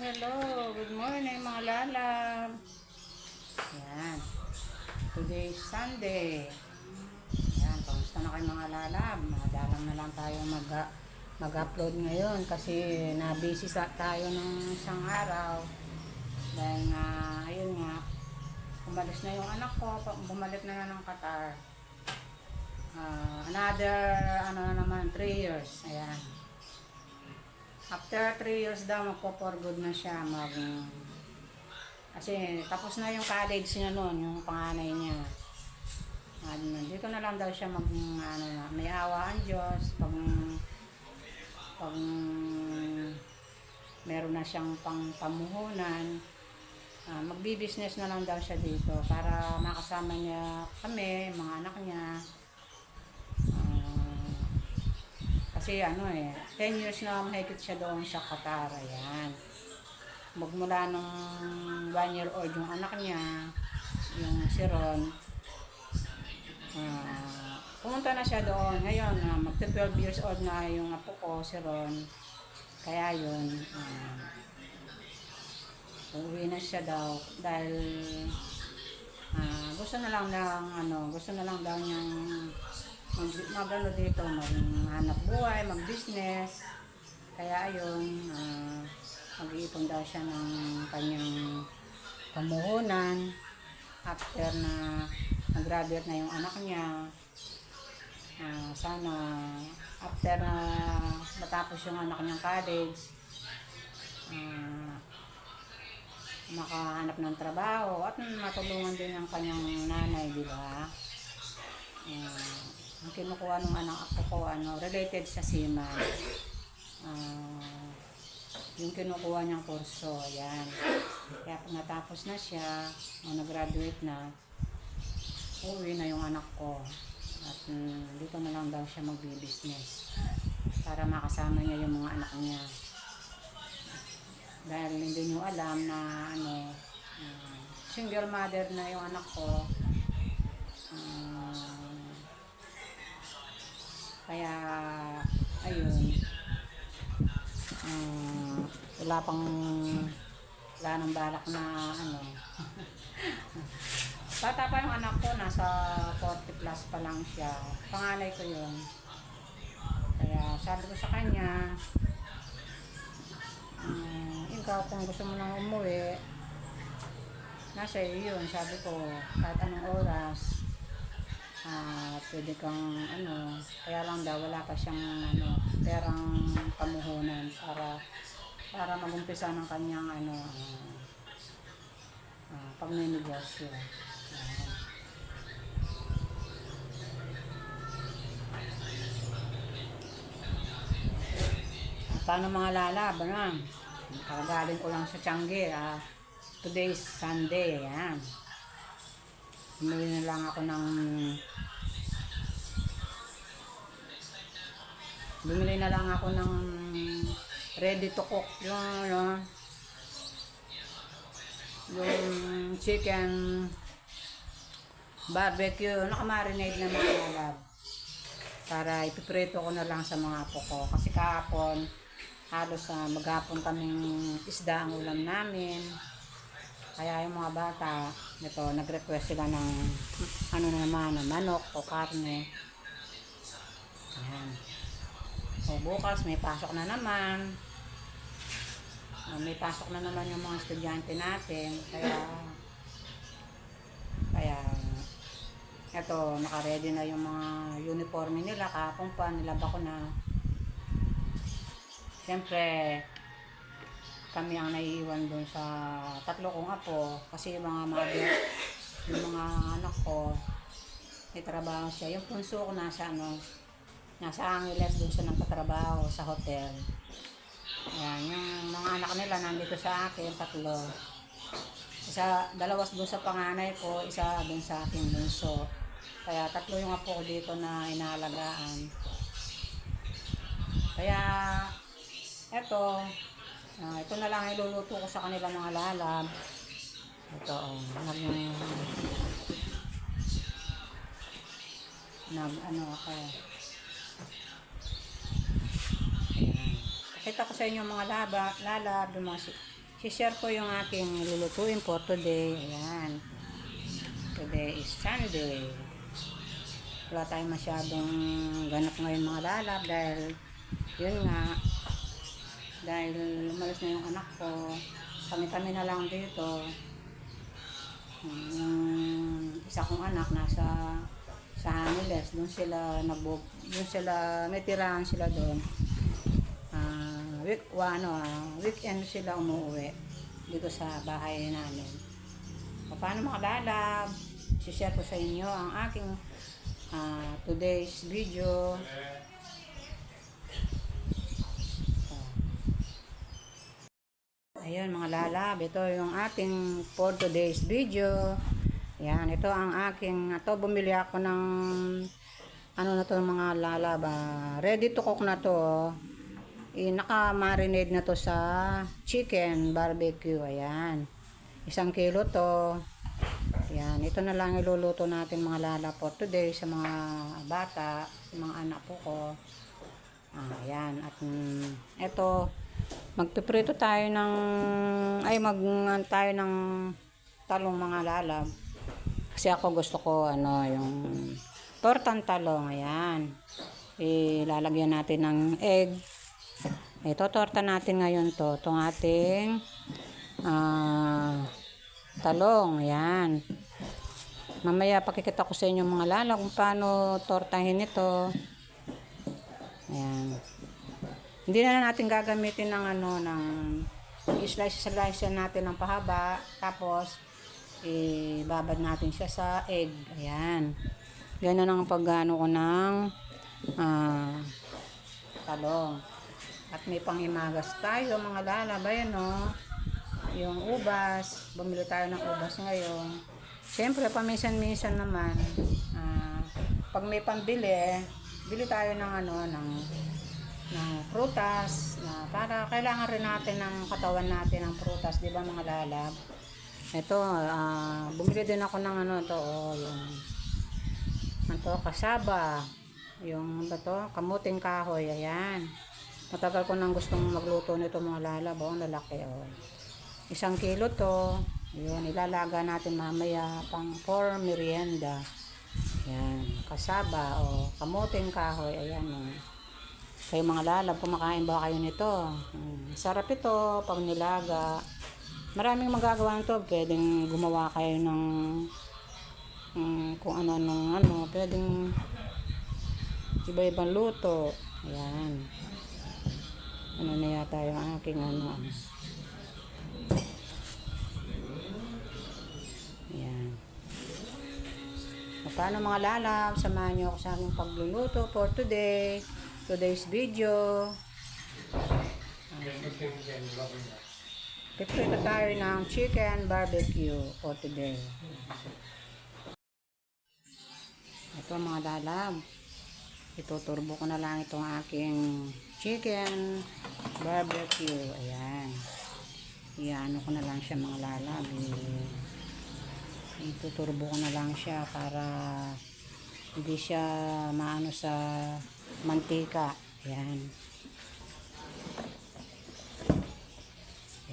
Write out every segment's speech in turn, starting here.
hello. Good morning mga lalab. Ayan. Today is Sunday. Ayan, kamusta na kayo mga lalab? Madalang na lang tayo mag-upload ngayon kasi na-busy tayo ng isang araw. Dahil nga, ayun nga, umalis na yung anak ko, bumalik na ng Qatar. Another, naman, 3 years. Ayan. After 3 years daw, magpo-for good na siya. Kasi tapos na yung college niya noon, yung panganay niya. Dito na lang daw siya may awa ang Diyos. Pag meron na siyang pamuhunan, magbi-business na lang daw siya dito para makasama niya kami, mga anak niya. Kasi 10 years na mahigit siya doon sa Qatar. Ayan. Magmula nung 1 year old yung anak niya, yung si Ron, pumunta na siya doon. Ngayon, magta 12 years old na yung apo ko, si Ron. Kaya yun, uuwi na siya daw dahil gusto na lang daw niyang magano dito, maghanap buhay, mag-business. Kaya ayun, mag-iipon daw siya ng kanyang pamuhunan after na nag-graduate na yung anak niya. Sana after na matapos yung anak niyang college, makahanap ng trabaho at matulungan din ang kanyang nanay, di ba? Ang kinukuha ng anak ko related sa seaman. Yung kinukuha niyang kurso, ayan. Kaya pag natapos na siya, nag-graduate na, uwi na yung anak ko. At dito na lang daw siya mag-business para makasama niya yung mga anak niya. Dahil hindi niyo alam na single mother na yung anak ko. Kaya ayun, wala nang balak na bata pa yung anak ko, nasa 40 plus pa lang siya, panganay ko yun. Kaya sabi ko sa kanya, ikaw kung gusto mo nang umuwi, nasa iyo yun. Sabi ko, kahit anong oras, pwede kang kaya lang daw wala pa siyang perang pamuhunan para magumpisa ng kanyang pagnenegosyo. Paano mga lalab, kakagaling ko lang sa Changi. Today is Sunday. Ayan. Bumili na lang ako ng ready to cook yung chicken barbecue, nakamarinate na mga lalab para ipiprito ko na lang sa mga apo ko kasi kahapon halos maghapon kaming isda ang ulam namin. Kaya yung mga bata nag-request sila ng manok o karne. Ayan. O bukas may pasok na naman. May pasok na naman yung mga estudyante natin. Kaya eto, naka-ready na yung mga uniforme nila. Kahapon pa nilaba ko na. Siyempre kami ang naiiwan doon sa tatlo kong apo kasi yung mga anak ko may trabaho siya. Yung punso ko nasa Angeles, doon siya nagtatrabaho sa hotel. Ayan, yung mga anak nila nandito sa akin, tatlo. Dalawas doon sa panganay ko, isa doon sa akin bunso. Kaya tatlo yung apo ko dito na inaalagaan. Kaya ito na lang iluluto ko sa kanila mga lalab. Ito, ako. Ayan. Pakita ko sa inyo mga lalab, yung mga share ko yung aking lulutuin for today. Ayan. Today is Sunday. Wala tayong masyadong ganap ngayon mga lalab dahil yun nga, dahil lumalas na yung anak ko, kami-kami na lang dito. Yung isa kong anak nasa sa Haniles, doon sila may tirahan sila doon. Weekend sila umuwi dito sa bahay namin. Paano mga lalab, share ko sa inyo ang aking today's video. Ayun mga lalab, ito yung ating for today's video. Yan, ito ang aking, bumili ako ng ano na to mga lalab, ready to cook na to. Naka-marinate na to sa chicken barbecue. Ayan, 1 kilo to. Yan, ito na lang iluluto natin mga lalab for today sa mga bata, sa mga anak ko. Ayan, at ito magpiprito tayo ng tayo ng talong mga lalab. Kasi ako gusto ko yung tortang talong. Ayan. Ilalagyan natin ng egg. Ito torta natin ngayon to. Itong ating talong. Ayan. Mamaya pakikita ko sa inyo mga lalab kung paano tortahin ito. Ayan. Hindi na natin gagamitin ng i-slice natin ng pahaba, tapos ibabad natin siya sa egg. Ayan. Ganyan ang pag-ano ko ng talong. At may panghimagas tayo mga lalab. Ayan yung ubas. Bumili tayo ng ubas ngayon. Siyempre paminsan-minsan naman pag may pambili, bili tayo ng prutas para kailangan rin natin ng katawan natin ng prutas, di ba mga lalab? Ito, bumili din ako ng kasaba, yung kamuting kahoy. Ayan, matagal ko nang gustong magluto nito mga lalab. Ang lalaki 1 kilo to. Yun, ilalaga natin mamaya pang for merienda. Ayan, kasaba kamuting kahoy. Ayan kayo mga lalab, kumakain ba kayo nito? Sarap ito pag nilaga. Maraming magagawa nito. Pwedeng gumawa kayo ng kung ano, pwedeng iba-ibang luto. Ayan. Ano na yata yung aking Ayan. Paano mga lalab, samahan nyo ako sa aming pagluluto for today's video. Piprito tayo ng chicken barbecue for today. Ito mga lalab, ituturbo ko na lang itong aking chicken barbecue. Ayan, iano ko na lang siya mga lalab. Ituturbo ko na lang siya para hindi siya maano sa mantika. Ayan.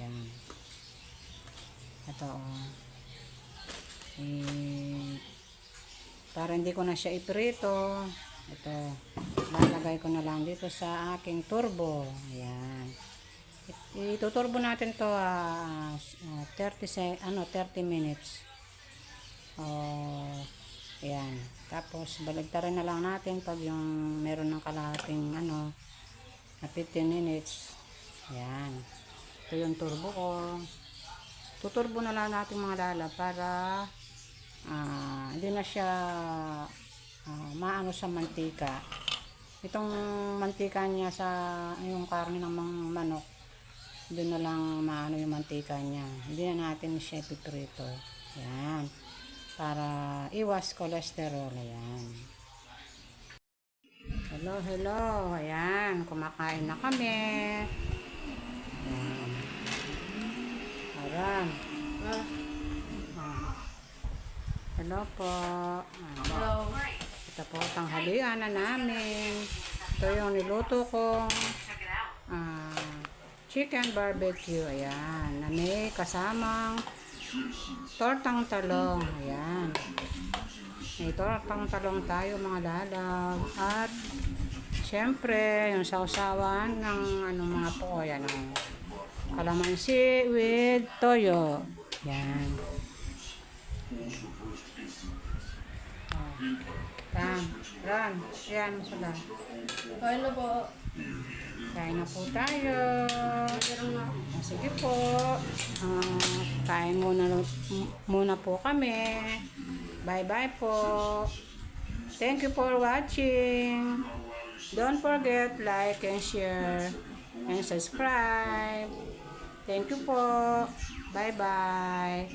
Ayan. Ito para hindi ko na siya iprito, ito lalagay ko na lang dito sa aking turbo. Ayan. Ituturbo natin to 30 minutes. Ayan. Tapos baligtarin na lang natin pag yung meron ng kalahating 15 minutes. Ayan. Ito yung turbo ko. Tuturbo na lang natin mga lalab para hindi na siya maano sa mantika. Itong mantika niya sa yung karne ng manok, doon na lang maano yung mantika niya. Hindi na natin siya ipiprito. Ayan. Para iwas cholesterol. Ayan. Hello. Ayan. Kumakain na kami. Ayan. Ayan. Hello po. Hello. Ito po, tanghalian na namin. Ito yung niluto ko. chicken barbecue. Ayan. Na may kasamang tortang talong. Ayan. May tortang talong tayo mga lalaw. At syempre, yung sausawan ng mga po. Ayan. Kalamansi with toyo. Ayan. Ran. Ayan, sila. Kain na po. Kain na po tayo. Sige po. Kain muna po kami. Bye-bye po. Thank you for watching. Don't forget like and share and subscribe. Thank you po. Bye-bye.